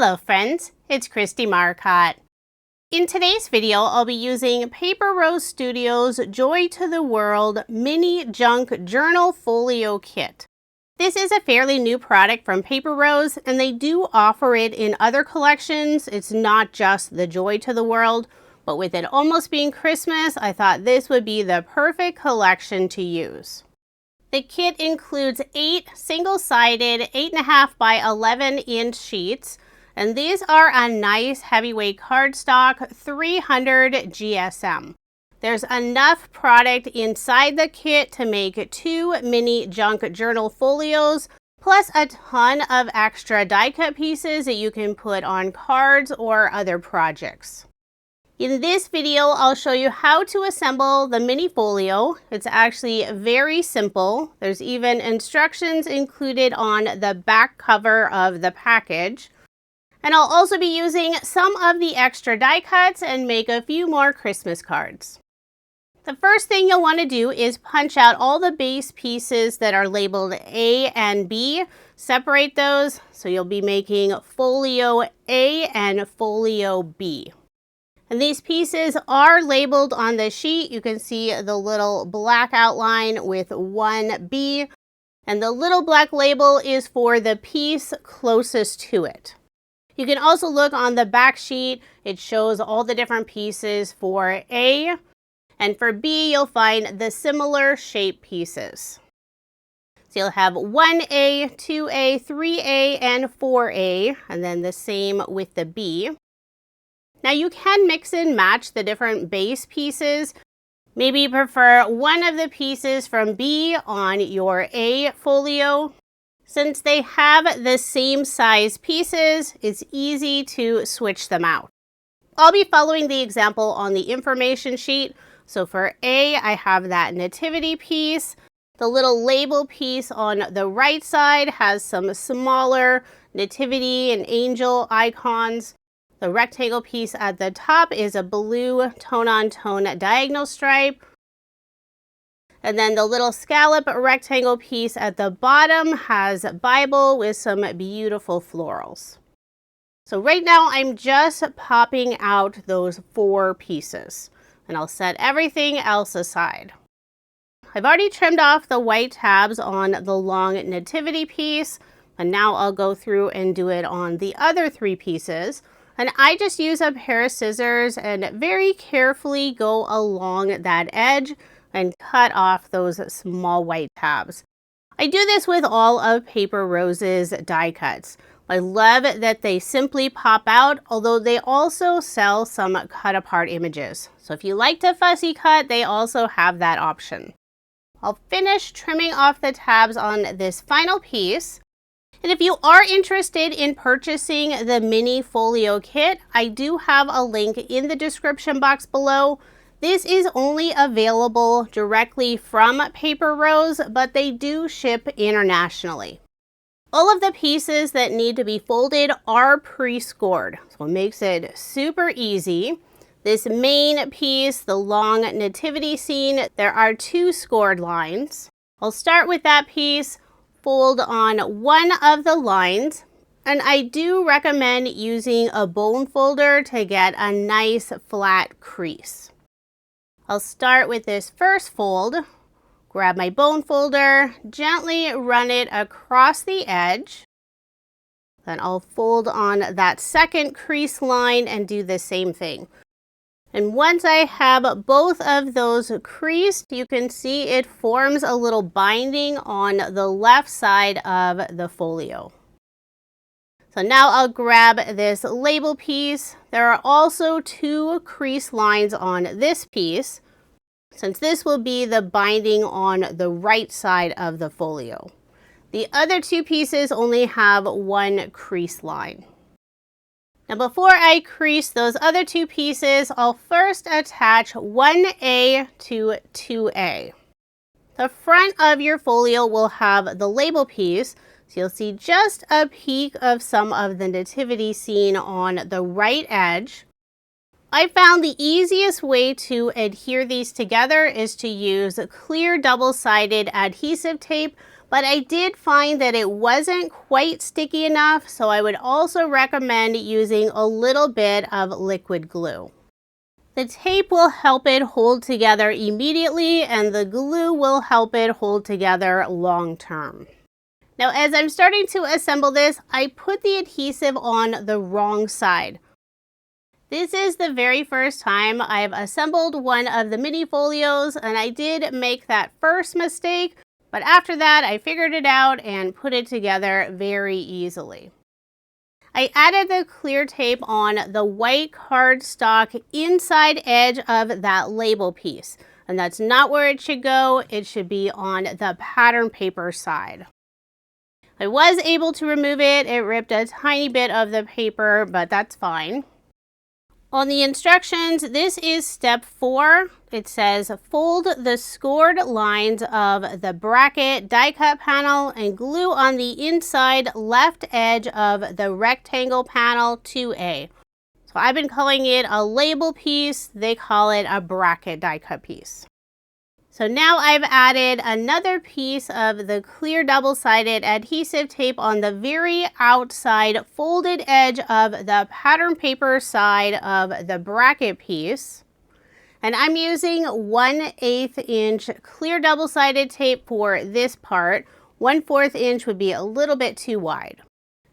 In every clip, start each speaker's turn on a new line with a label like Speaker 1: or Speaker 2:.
Speaker 1: Hello friends, it's Kristie Marcotte. In today's video, I'll be using Paper Rose Studio's Joy to the World Mini Junk Journal Folio Kit. This is a fairly new product from Paper Rose, and they do offer it in other collections. It's not just the Joy to the World, but with it almost being Christmas, I thought this would be the perfect collection to use. The kit includes 8 single-sided 8.5 by 11-inch sheets, and these are a nice heavyweight cardstock 300 GSM. There's enough product inside the kit to make 2 mini junk journal folios, plus a ton of extra die cut pieces that you can put on cards or other projects. In this video, I'll show you how to assemble the mini folio. It's actually very simple. There's even instructions included on the back cover of the package. And I'll also be using some of the extra die cuts and make a few more Christmas cards. The first thing you'll want to do is punch out all the base pieces that are labeled A and B. Separate those, so you'll be making folio A and folio B. And these pieces are labeled on the sheet. You can see the little black outline with 1B, and the little black label is for the piece closest to it. You can also look on the back sheet. It shows all the different pieces for A, and for B, you'll find the similar shape pieces. So you'll have 1A, 2A, 3A, and 4A, and then the same with the B. Now you can mix and match the different base pieces. Maybe you prefer one of the pieces from B on your A folio. Since they have the same size pieces, it's easy to switch them out. I'll be following the example on the information sheet. So for A, I have that nativity piece. The little label piece on the right side has some smaller nativity and angel icons. The rectangle piece at the top is a blue tone-on-tone diagonal stripe. And then the little scallop rectangle piece at the bottom has Bible with some beautiful florals. So right now I'm just popping out those 4 pieces, and I'll set everything else aside. I've already trimmed off the white tabs on the long nativity piece, and now I'll go through and do it on the other 3 pieces. And I just use a pair of scissors and very carefully go along that edge and cut off those small white tabs. I do this with all of Paper Rose's die cuts. I love that they simply pop out, although they also sell some cut apart images. So if you like to fussy cut, they also have that option. I'll finish trimming off the tabs on this final piece. And if you are interested in purchasing the mini folio kit, I do have a link in the description box below. This is only available directly from Paper Rose, but they do ship internationally. All of the pieces that need to be folded are pre-scored, so it makes it super easy. This main piece, the long nativity scene, there are 2 scored lines. I'll start with that piece, fold on one of the lines, and I do recommend using a bone folder to get a nice flat crease. I'll start with this first fold, grab my bone folder, gently run it across the edge. Then I'll fold on that second crease line and do the same thing. And once I have both of those creased, you can see it forms a little binding on the left side of the folio. So now I'll grab this label piece. There are also 2 crease lines on this piece, since this will be the binding on the right side of the folio. The other 2 pieces only have 1 crease line. Now before I crease those other 2 pieces, I'll first attach 1A to 2A. The front of your folio will have the label piece, so you'll see just a peek of some of the nativity scene on the right edge. I found the easiest way to adhere these together is to use clear double-sided adhesive tape, but I did find that it wasn't quite sticky enough, so I would also recommend using a little bit of liquid glue. The tape will help it hold together immediately, and the glue will help it hold together long term. Now, as I'm starting to assemble this, I put the adhesive on the wrong side. This is the very first time I've assembled one of the mini folios, and I did make that first mistake, but after that I figured it out and put it together very easily. I added the clear tape on the white cardstock inside edge of that label piece, and that's not where it should go. It should be on the pattern paper side. I was able to remove it. It ripped a tiny bit of the paper, but that's fine. On the instructions, this is step 4. It says fold the scored lines of the bracket die cut panel and glue on the inside left edge of the rectangle panel 2A. So I've been calling it a label piece. They call it a bracket die cut piece. So now I've added another piece of the clear double-sided adhesive tape on the very outside folded edge of the pattern paper side of the bracket piece. And I'm using 1/8 inch clear double-sided tape for this part. 1/4 inch would be a little bit too wide.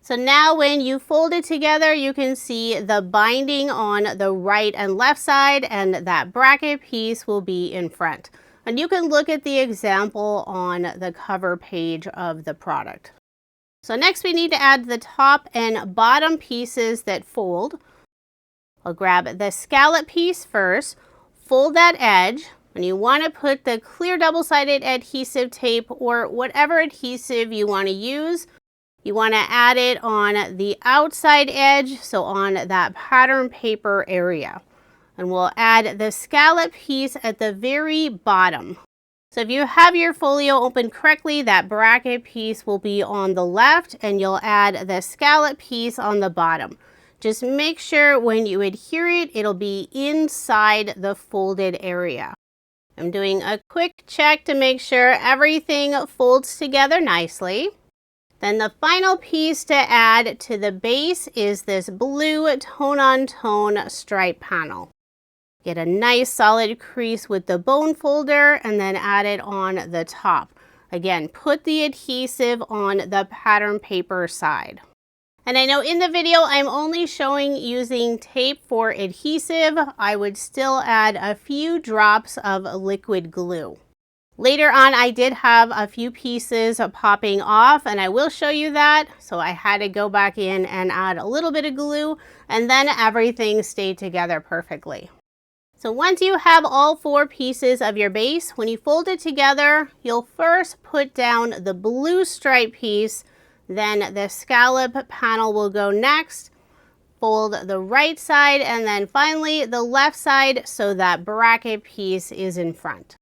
Speaker 1: So now when you fold it together, you can see the binding on the right and left side, and that bracket piece will be in front. And you can look at the example on the cover page of the product. So next we need to add the top and bottom pieces that fold. I'll grab the scallop piece first, fold that edge, and you want to put the clear double-sided adhesive tape or whatever adhesive you want to use. You want to add it on the outside edge, so on that pattern paper area. And we'll add the scallop piece at the very bottom. So if you have your folio open correctly, that bracket piece will be on the left and you'll add the scallop piece on the bottom. Just make sure when you adhere it, it'll be inside the folded area. I'm doing a quick check to make sure everything folds together nicely. Then the final piece to add to the base is this blue tone-on-tone stripe panel. Get a nice solid crease with the bone folder and then add it on the top. Again, put the adhesive on the pattern paper side. And I know in the video I'm only showing using tape for adhesive. I would still add a few drops of liquid glue. Later on, I did have a few pieces popping off, and I will show you that. So I had to go back in and add a little bit of glue, and then everything stayed together perfectly. So once you have all 4 pieces of your base, when you fold it together, you'll first put down the blue stripe piece, then the scallop panel will go next. Fold the right side, and then finally the left side so that bracket piece is in front.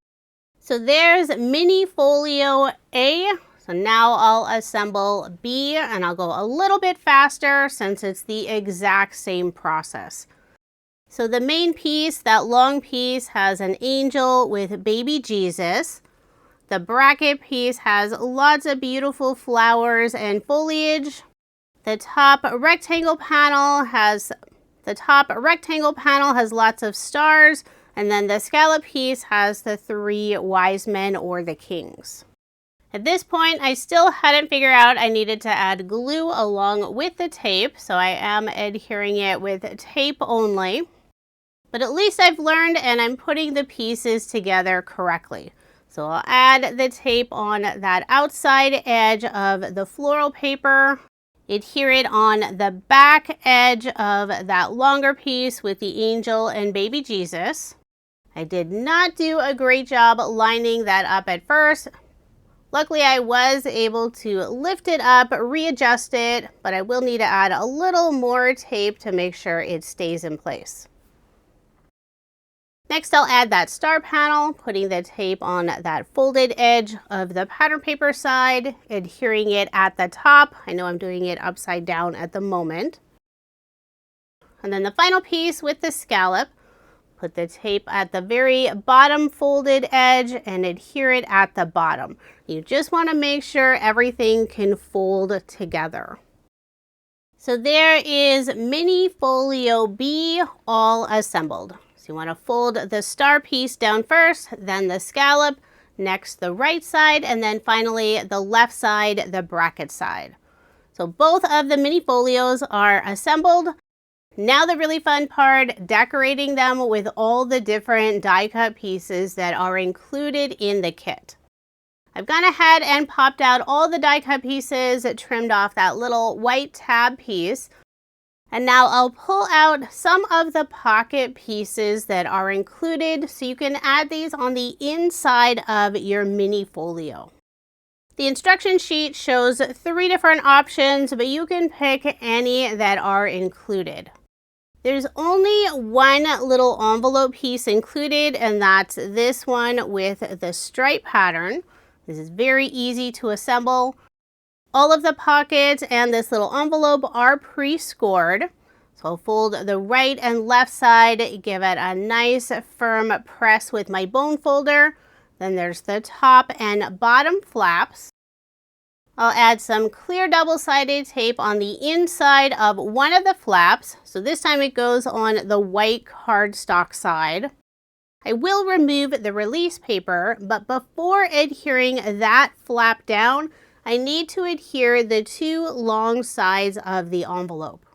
Speaker 1: So there's mini folio A. So now I'll assemble B, and I'll go a little bit faster since it's the exact same process. So the main piece, that long piece, has an angel with baby Jesus. The bracket piece has lots of beautiful flowers and foliage. The top rectangle panel has lots of stars, and then the scallop piece has the 3 wise men or the kings. At this point, I still hadn't figured out I needed to add glue along with the tape, so I am adhering it with tape only. But at least I've learned, and I'm putting the pieces together correctly. So I'll add the tape on that outside edge of the floral paper, adhere it on the back edge of that longer piece with the angel and baby Jesus. I did not do a great job lining that up at first. Luckily, I was able to lift it up, readjust it, but I will need to add a little more tape to make sure it stays in place. Next, I'll add that star panel, putting the tape on that folded edge of the pattern paper side, adhering it at the top. I know I'm doing it upside down at the moment. And then the final piece with the scallop, Put the tape at the very bottom folded edge and adhere it at the bottom. You just want to make sure everything can fold together. So there is Mini Folio B all assembled. So you want to fold the star piece down first, then the scallop, next the right side, and then finally the left side, the bracket side. So both of the mini folios are assembled. Now the really fun part, decorating them with all the different die cut pieces that are included in the kit. I've gone ahead and popped out all the die cut pieces, trimmed off that little white tab piece. And now I'll pull out some of the pocket pieces that are included so you can add these on the inside of your mini folio. The instruction sheet shows 3 different options, but you can pick any that are included. There's only one little envelope piece included, and that's this one with the stripe pattern. This is very easy to assemble. All of the pockets and this little envelope are pre-scored. So I'll fold the right and left side, give it a nice firm press with my bone folder. Then there's the top and bottom flaps. I'll add some clear double-sided tape on the inside of one of the flaps. So this time it goes on the white cardstock side. I will remove the release paper, but before adhering that flap down, I need to adhere the 2 long sides of the envelope.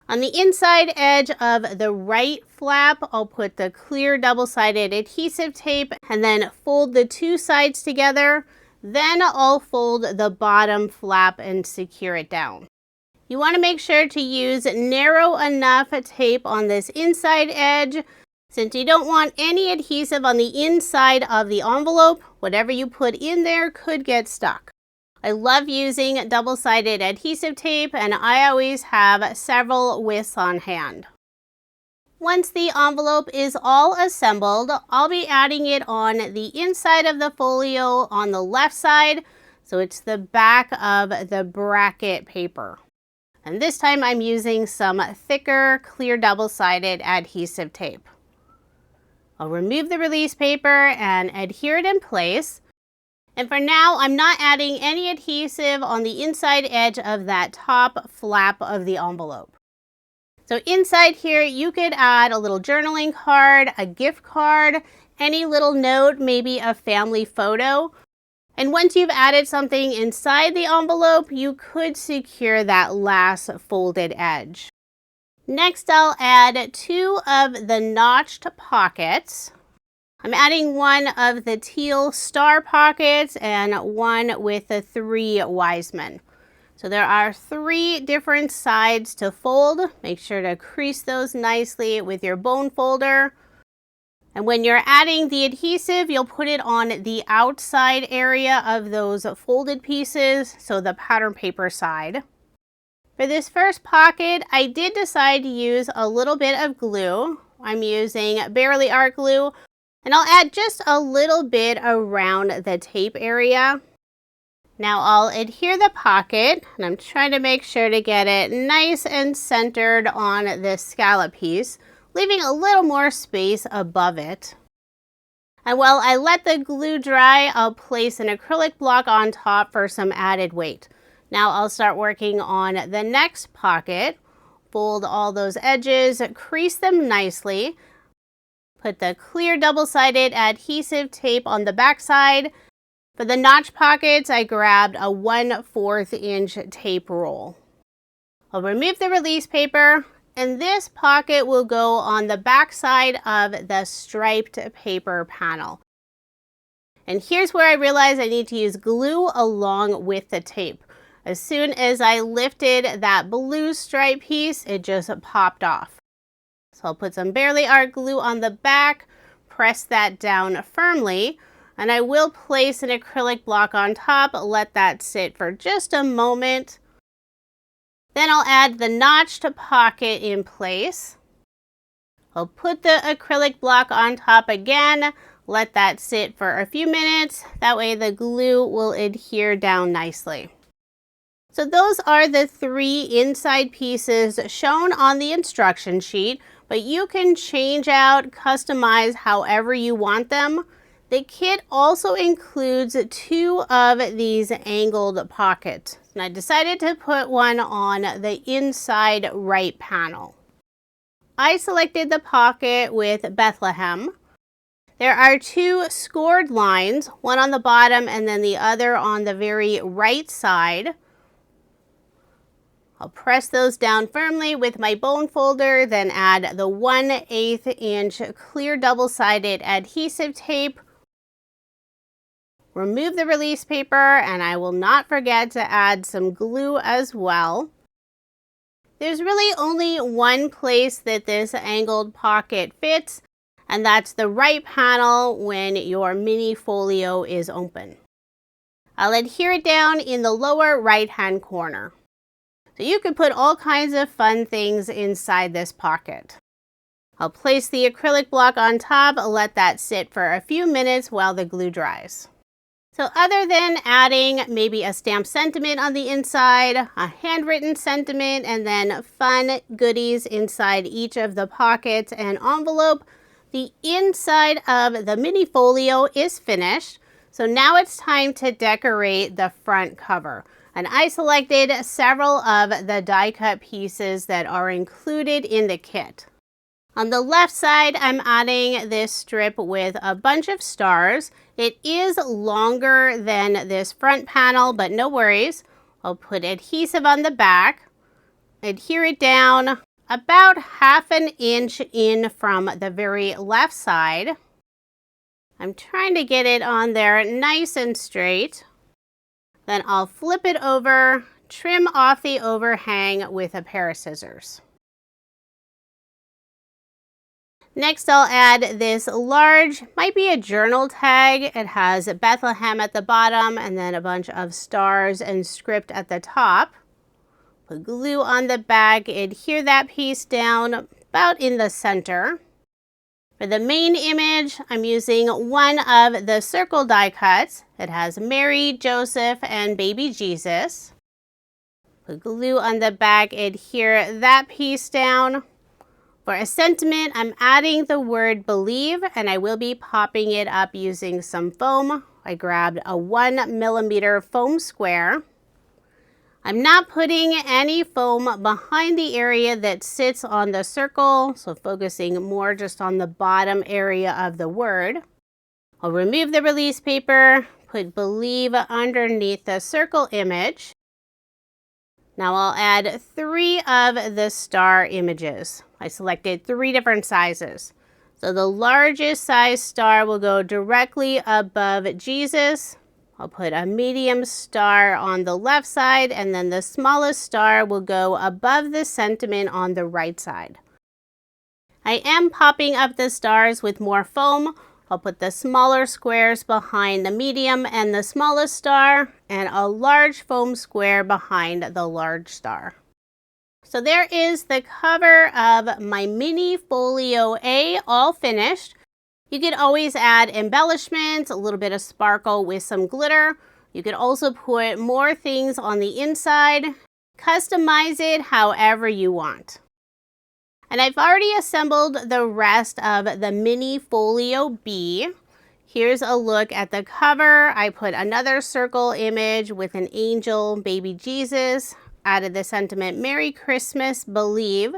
Speaker 1: On the inside edge of the right flap, I'll put the clear double-sided adhesive tape and then fold the 2 sides together. Then I'll fold the bottom flap and secure it down. You want to make sure to use narrow enough tape on this inside edge. Since you don't want any adhesive on the inside of the envelope, whatever you put in there could get stuck. I love using double-sided adhesive tape, and I always have several widths on hand. Once the envelope is all assembled, I'll be adding it on the inside of the folio on the left side, so it's the back of the bracket paper. And this time I'm using some thicker, clear double-sided adhesive tape. I'll remove the release paper and adhere it in place. And for now, I'm not adding any adhesive on the inside edge of that top flap of the envelope. So inside here, you could add a little journaling card, a gift card, any little note, maybe a family photo. And once you've added something inside the envelope, you could secure that last folded edge. Next, I'll add 2 of the notched pockets. I'm adding one of the teal star pockets and one with the 3 wise men. So there are 3 different sides to fold. Make sure to crease those nicely with your bone folder. And when you're adding the adhesive, you'll put it on the outside area of those folded pieces, so the pattern paper side. For this first pocket, I did decide to use a little bit of glue. I'm using Barely Art glue, and I'll add just a little bit around the tape area. Now I'll adhere the pocket, and I'm trying to make sure to get it nice and centered on this scallop piece, leaving a little more space above it. And while I let the glue dry, I'll place an acrylic block on top for some added weight. Now I'll start working on the next pocket. Fold all those edges, crease them nicely. Put the clear double-sided adhesive tape on the back side. For the notch pockets, I grabbed a 1/4 inch tape roll. I'll remove the release paper, and this pocket will go on the back side of the striped paper panel. And here's where I realized I need to use glue along with the tape. As soon as I lifted that blue stripe piece, it just popped off. So I'll put some Barely Art glue on the back, press that down firmly, and I will place an acrylic block on top, let that sit for just a moment. Then I'll add the notched pocket in place. I'll put the acrylic block on top again, let that sit for a few minutes. That way the glue will adhere down nicely. So those are the 3 inside pieces shown on the instruction sheet. but you can change out, customize however you want them. The kit also includes 2 of these angled pockets, and I decided to put one on the inside right panel. I selected the pocket with Bethlehem. There are 2 scored lines, one on the bottom and then the other on the very right side. I'll press those down firmly with my bone folder, then add the 1/8 inch clear double-sided adhesive tape. Remove the release paper, and I will not forget to add some glue as well. There's really only one place that this angled pocket fits, and that's the right panel when your mini folio is open. I'll adhere it down in the lower right-hand corner. So you can put all kinds of fun things inside this pocket. I'll place the acrylic block on top, let that sit for a few minutes while the glue dries. So other than adding maybe a stamped sentiment on the inside, a handwritten sentiment, and then fun goodies inside each of the pockets and envelope, the inside of the mini folio is finished. So now it's time to decorate the front cover. And I selected several of the die cut pieces that are included in the kit. On the left side, I'm adding this strip with a bunch of stars. It is longer than this front panel, but no worries. I'll put adhesive on the back, adhere it down about 1/2 inch in from the very left side. I'm trying to get it on there nice and straight. Then I'll flip it over, trim off the overhang with a pair of scissors. Next, I'll add this large, might be a journal tag. It has Bethlehem at the bottom and then a bunch of stars and script at the top. Put glue on the back, adhere that piece down about in the center. For the main image, I'm using one of the circle die cuts. It has Mary, Joseph, and baby Jesus. Put glue on the back, adhere that piece down. For a sentiment, I'm adding the word believe, and I will be popping it up using some foam. I grabbed a 1mm foam square. I'm not putting any foam behind the area that sits on the circle, so focusing more just on the bottom area of the word. I'll remove the release paper, put believe underneath the circle image. Now I'll add 3 of the star images. I selected 3 different sizes. So the largest size star will go directly above Jesus. I'll put a medium star on the left side, and then the smallest star will go above the sentiment on the right side. I am popping up the stars with more foam. I'll put the smaller squares behind the medium and the smallest star, and a large foam square behind the large star. So there is the cover of my mini folio A, all finished. You could always add embellishments, a little bit of sparkle with some glitter. You could also put more things on the inside. Customize it however you want. And I've already assembled the rest of the mini folio B. Here's a look at the cover. I put another circle image with an angel, baby Jesus. Added the sentiment, Merry Christmas, believe.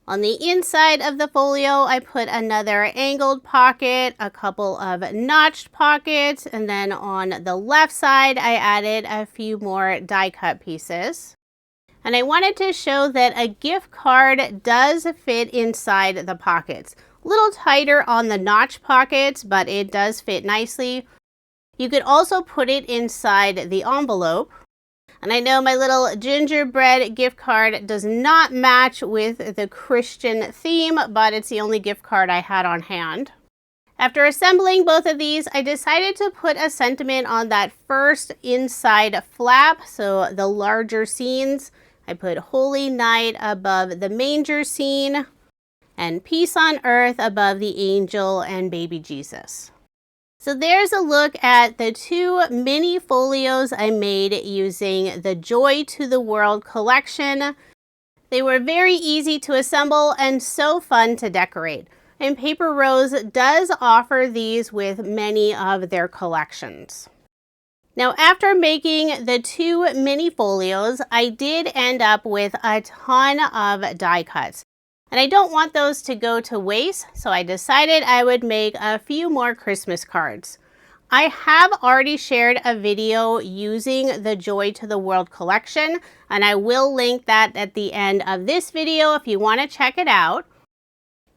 Speaker 1: On the inside of the folio, I put another angled pocket, a couple of notched pockets, and then on the left side, I added a few more die cut pieces. And I wanted to show that a gift card does fit inside the pockets. A little tighter on the notch pockets, but it does fit nicely. You could also put it inside the envelope. And I know my little gingerbread gift card does not match with the Christian theme, but it's the only gift card I had on hand. After assembling both of these, I decided to put a sentiment on that first inside flap, so the larger scenes. I put Holy Night above the manger scene and Peace on Earth above the angel and baby Jesus. So there's a look at the 2 mini folios I made using the Joy to the World collection. They were very easy to assemble and so fun to decorate. And Paper Rose does offer these with many of their collections. Now, after making the 2 mini folios, I did end up with a ton of die cuts. And I don't want those to go to waste, so I decided I would make a few more Christmas cards. I have already shared a video using the Joy to the World collection, and I will link that at the end of this video if you want to check it out.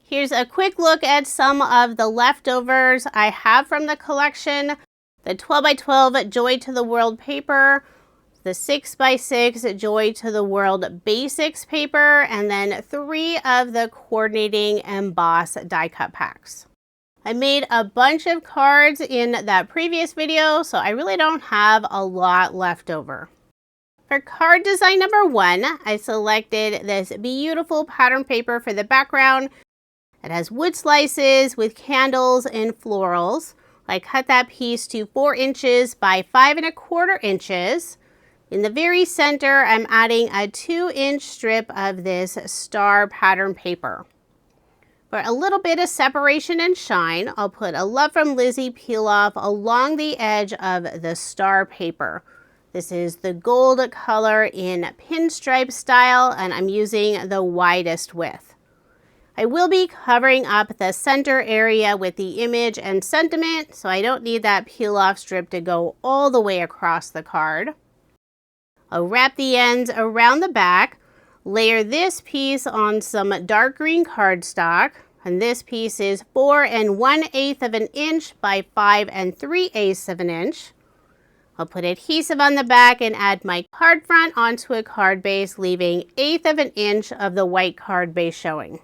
Speaker 1: Here's a quick look at some of the leftovers I have from the collection. The 12x12 Joy to the World paper, the 6x6 Joy to the World Basics paper, and then 3 of the coordinating embossed die cut packs. I made a bunch of cards in that previous video, so I really don't have a lot left over. For card design number 1, I selected this beautiful pattern paper for the background. It has wood slices with candles and florals. I cut that piece to 4 inches by 5 1/4 inches. In the very center, I'm adding a 2-inch strip of this star pattern paper. For a little bit of separation and shine, I'll put a Love from Lizi peel off along the edge of the star paper. This is the gold color in pinstripe style, and I'm using the widest width. I will be covering up the center area with the image and sentiment, so I don't need that peel off strip to go all the way across the card. I'll wrap the ends around the back, layer this piece on some dark green cardstock, and this piece is 4 1/8 of an inch by 5 3/8 of an inch. I'll put adhesive on the back and add my card front onto a card base, leaving 1/8 of an inch of the white card base showing.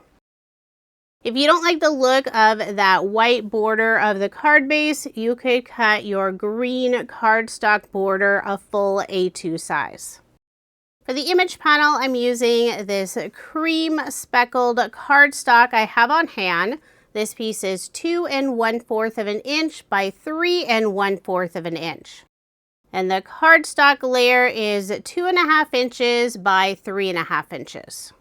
Speaker 1: If you don't like the look of that white border of the card base, you could cut your green cardstock border a full A2 size. For the image panel, I'm using this cream speckled cardstock I have on hand. This piece is 2 1/4 of an inch by 3 1/4 of an inch. And the cardstock layer is 2.5 inches by 3.5 inches.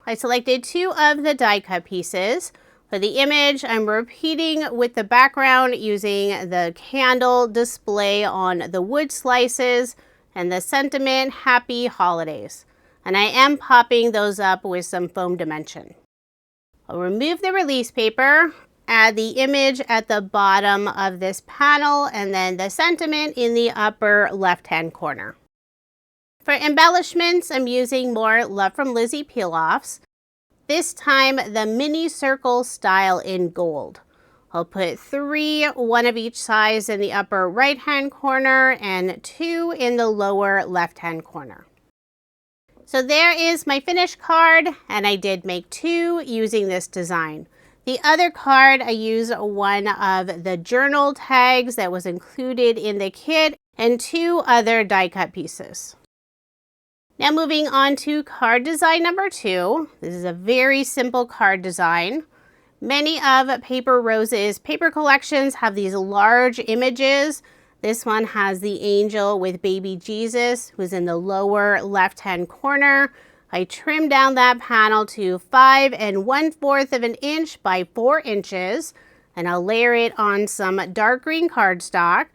Speaker 1: I selected 2 of the die cut pieces. For the image, I'm repeating with the background using the candle display on the wood slices and the sentiment Happy Holidays. And I am popping those up with some foam dimension. I'll remove the release paper, add the image at the bottom of this panel, and then the sentiment in the upper left-hand corner. For embellishments, I'm using more Love from Lizi peel-offs. This time, the mini circle style in gold. I'll put 3, 1 of each size in the upper right-hand corner and 2 in the lower left-hand corner. So there is my finished card, and I did make 2 using this design. The other card, I used one of the journal tags that was included in the kit and 2 other die cut pieces. Now moving on to card design number 2. This is a very simple card design. Many of Paper Rose's paper collections have these large images. This one has the angel with baby Jesus, who's in the lower left-hand corner. I trimmed down that panel to 5 1/4 of an inch by 4 inches, and I'll layer it on some dark green cardstock.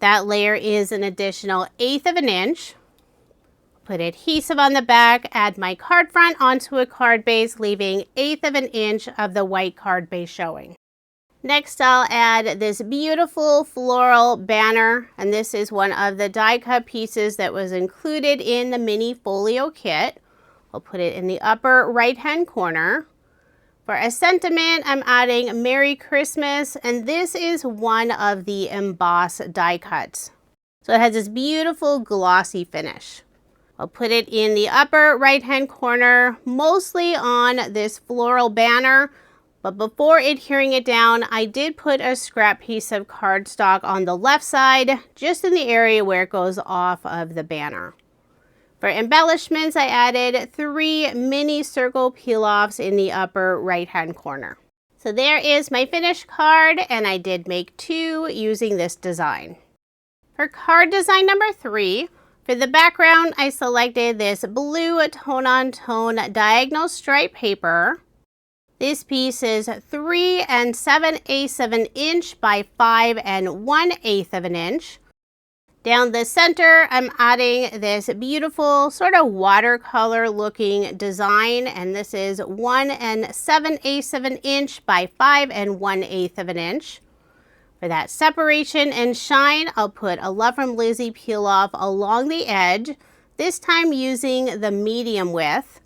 Speaker 1: That layer is an additional 1/8 of an inch. Put adhesive on the back, add my card front onto a card base, leaving 1/8 of an inch of the white card base showing. Next, I'll add this beautiful floral banner, and this is one of the die cut pieces that was included in the mini folio kit. I'll put it in the upper right-hand corner. For a sentiment, I'm adding Merry Christmas, and this is one of the embossed die cuts. So it has this beautiful glossy finish. I'll put it in the upper right-hand corner, mostly on this floral banner, but before adhering it down, I did put a scrap piece of cardstock on the left side, just in the area where it goes off of the banner. For embellishments, I added 3 mini circle peel-offs in the upper right-hand corner. So there is my finished card, and I did make 2 using this design. For card design number 3, For the background, I selected this blue tone-on-tone diagonal stripe paper. This piece is 3 7/8 of an inch by 5 1/8 of an inch. Down the center, I'm adding this beautiful sort of watercolor looking design, and this is 1 7/8 of an inch by 5 1/8 of an inch. For that separation and shine, I'll put a Love from Lizi peel off along the edge, this time using the medium width.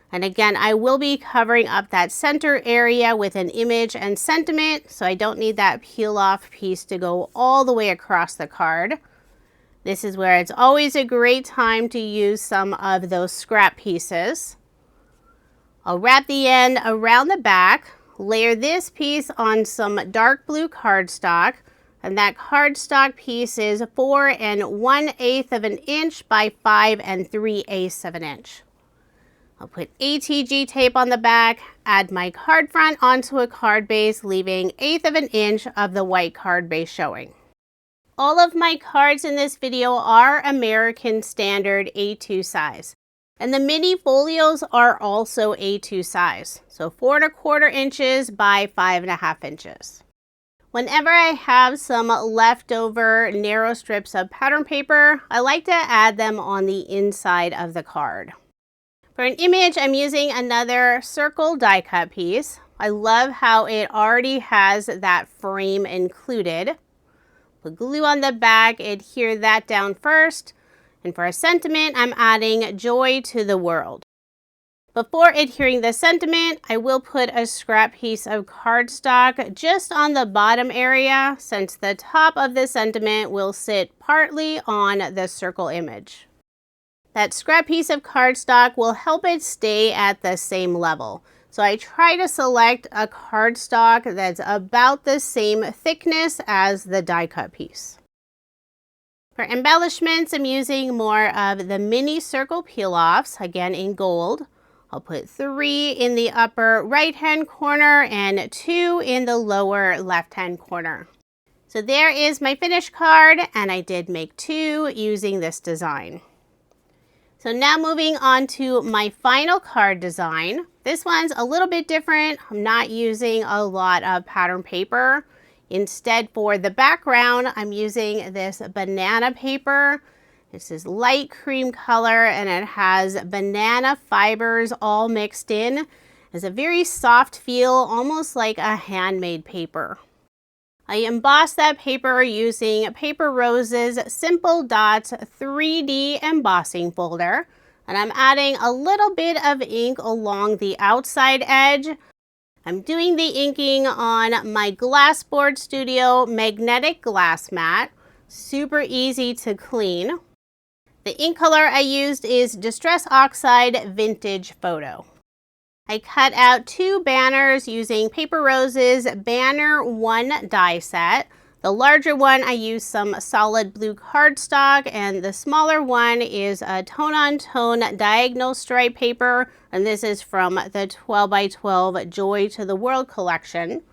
Speaker 1: And again, I will be covering up that center area with an image and sentiment, so I don't need that peel off piece to go all the way across the card. This is where it's always a great time to use some of those scrap pieces. I'll wrap the end around the back, layer this piece on some dark blue cardstock, and that cardstock piece is 4 1/8 of an inch by 5 3/8 of an inch. I'll put ATG tape on the back, add my card front onto a card base, leaving 1/8 of an inch of the white card base showing. All of my cards in this video are American Standard A2 size. And the mini folios are also A2 size, so 4 1/4 inches by 5 1/2 inches. Whenever I have some leftover narrow strips of pattern paper, I like to add them on the inside of the card. For an image, I'm using another circle die cut piece. I love how it already has that frame included. Put glue on the back, adhere that down first. And for a sentiment, I'm adding joy to the world. Before adhering the sentiment, I will put a scrap piece of cardstock just on the bottom area, since the top of the sentiment will sit partly on the circle image. That scrap piece of cardstock will help it stay at the same level. So I try to select a cardstock that's about the same thickness as the die cut piece. For embellishments, I'm using more of the mini circle peel-offs, again in gold. I'll put 3 in the upper right-hand corner and 2 in the lower left-hand corner. So there is my finished card, and I did make 2 using this design. So now moving on to my final card design. This one's a little bit different. I'm not using a lot of pattern paper. Instead, for the background, I'm using this banana paper. This is light cream color, and it has banana fibers all mixed in. It's a very soft feel, almost like a handmade paper. I embossed that paper using Paper Rose's Simple Dots 3D embossing folder, and I'm adding a little bit of ink along the outside edge. I'm doing the inking on my Glassboard Studio magnetic glass mat. Super easy to clean. The ink color I used is Distress Oxide Vintage Photo. I cut out 2 banners using Paper Rose's Banner 1 die set. The larger one, I used some solid blue cardstock, and the smaller one is a tone-on-tone diagonal stripe paper, and this is from the 12 by 12 Joy to the World collection.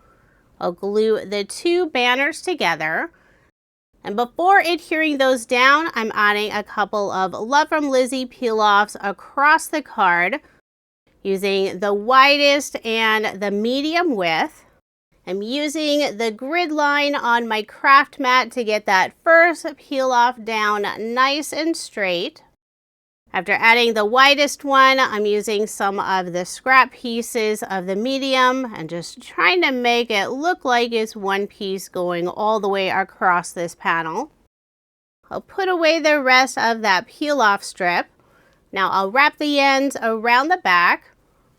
Speaker 1: I'll glue the 2 banners together. And before adhering those down, I'm adding a couple of Love from Lizi peel-offs across the card using the widest and the medium width. I'm using the grid line on my craft mat to get that first peel off down nice and straight. After adding the widest one, I'm using some of the scrap pieces of the medium and just trying to make it look like it's one piece going all the way across this panel. I'll put away the rest of that peel off strip. Now I'll wrap the ends around the back.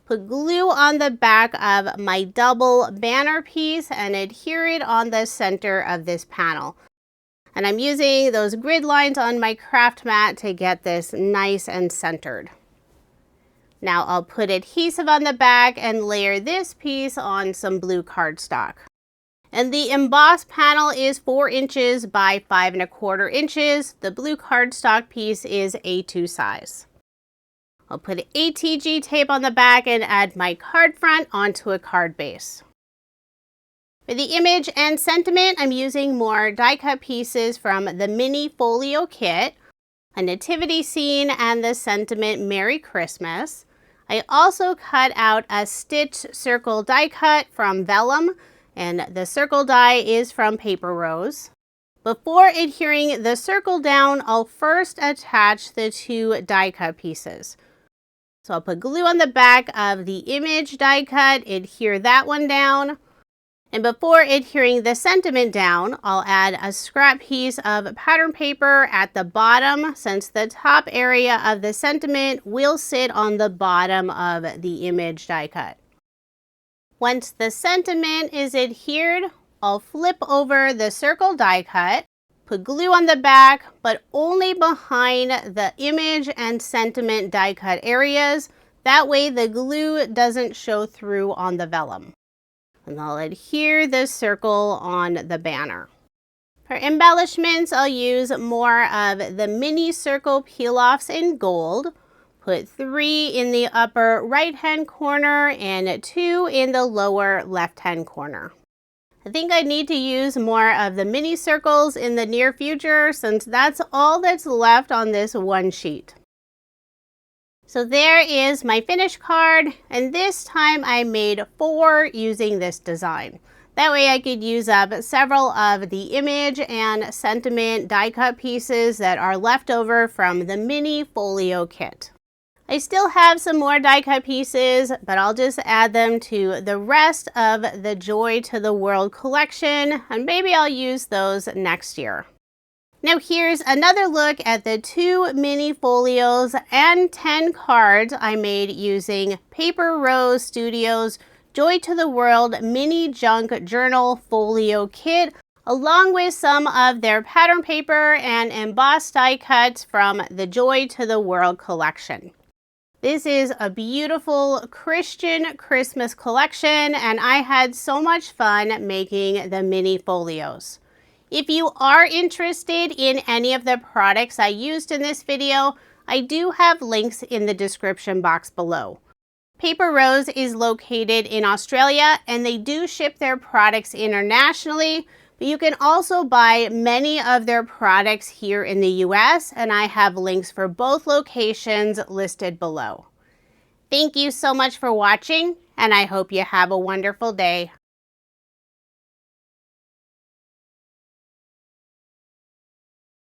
Speaker 1: Put glue on the back of my double banner piece and adhere it on the center of this panel. And I'm using those grid lines on my craft mat to get this nice and centered. Now I'll put adhesive on the back and layer this piece on some blue cardstock. And the embossed panel is 4 inches by 5 1/4 inches. The blue cardstock piece is A2 size. I'll put ATG tape on the back and add my card front onto a card base. For the image and sentiment, I'm using more die cut pieces from the mini folio kit. a nativity scene, and the sentiment Merry Christmas. I also cut out a stitch circle die cut from vellum, and the circle die is from Paper Rose. Before adhering the circle down, I'll first attach the two die cut pieces. So I'll put glue on the back of the image die cut, adhere that one down. And before adhering the sentiment down, I'll add a scrap piece of pattern paper at the bottom, since the top area of the sentiment will sit on the bottom of the image die cut. Once the sentiment is adhered, I'll flip over the circle die cut, put glue on the back, but only behind the image and sentiment die cut areas. That way the glue doesn't show through on the vellum. And I'll adhere the circle on the banner. For embellishments, I'll use more of the mini circle peel-offs in gold. Put 3 in the upper right-hand corner and 2 in the lower left-hand corner. I think I need to use more of the mini circles in the near future, since that's all that's left on this one sheet. So there is my finished card, and this time I made 4 using this design. That way I could use up several of the image and sentiment die cut pieces that are left over from the mini folio kit. I still have some more die cut pieces, but I'll just add them to the rest of the Joy to the World collection, and maybe I'll use those next year. Now here's another look at the 2 mini folios and 10 cards I made using Paper Rose Studio's Joy to the World Mini Junk Journal Folio Kit, along with some of their pattern paper and embossed die cuts from the Joy to the World collection. This is a beautiful Christian Christmas collection, and I had so much fun making the mini folios. If you are interested in any of the products I used in this video, I do have links in the description box below. Paper Rose is located in Australia, and they do ship their products internationally, but you can also buy many of their products here in the US, and I have links for both locations listed below. Thank you so much for watching, and I hope you have a wonderful day.